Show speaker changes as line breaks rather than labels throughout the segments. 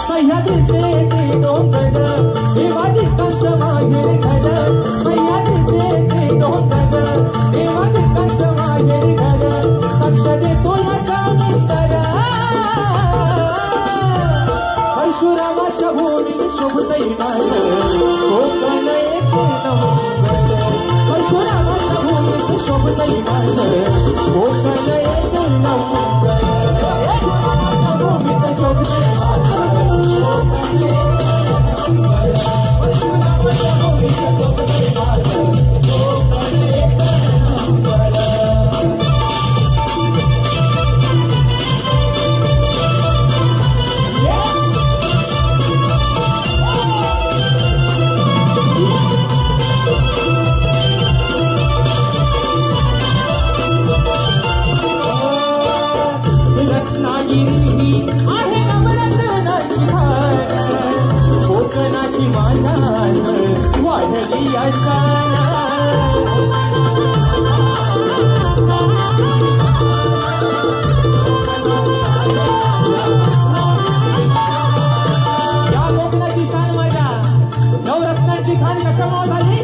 सह्याद्रीचे ते डोंगर देवादिकांचं माहेर घर सह्याद्रीचे ते डोंगर देवादिकांचं माहेर घर साक्ष देतो याचा मित्र परशुरामाच्या भूमीत शोभतई माझं कोकण एक नंबर परशुरामाच्या भूमीत शोभतई माझं कोकण एक नंबर भूमीत शोभतई रत्नागिरी आहे नवरत्नाची हार कोकणाची माझ्या वाढली आशान या कोकणाची शान माझ्या नवरत्नाची खान कशामुळे झाली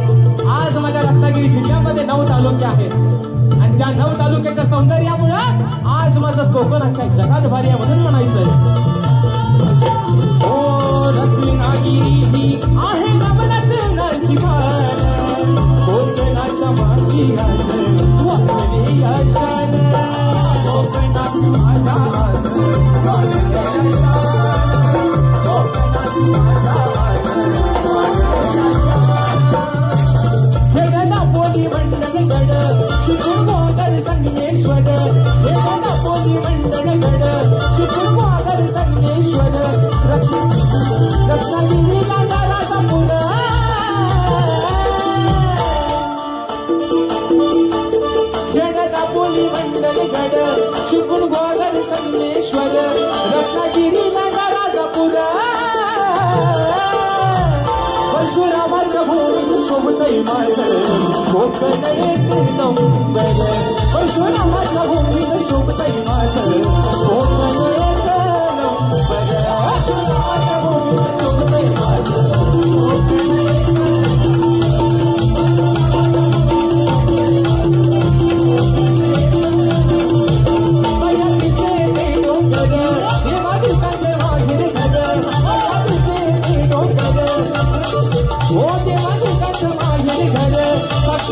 आज माझ्या रत्नागिरी जिल्ह्यामध्ये 9 तालुके आहेत आणि त्या 9 तालुक्याच्या सौंदर्यामुळं आज माझं कोकण अख्ख्या जगात भारी आहे म्हणून म्हणायचंय ओ रत्नागिरी ही आहे नवरत्नाची खान कोकणाच्या माझी वाढली आशान कोकणाची माझ्या पोली मंडळगड चिपळूण गोगर संगमेश्वर हे दादा पोली मंडळगड चिपळूण गोगर संगमेश्वर रत्नागिरी राजापूर खेडदा पोली मंडळगड चिपळूण गोगर संगमेश्वर रत्नागिरी राजापूर परशुरामाच्या भूमीत शोभतई माझं कोकण एक नंबर परशुरामाच्या भूमीत शोभतई माझं कोकण एक नंबर परशुरामाच्या भूमीत शोभतई माझं सह्याद्रीचे ते डोंगर देवादिकांचे माहेर घर सह्याद्रीचे ते डोंगर ओ देवादिकांचं माहेर घर साक्ष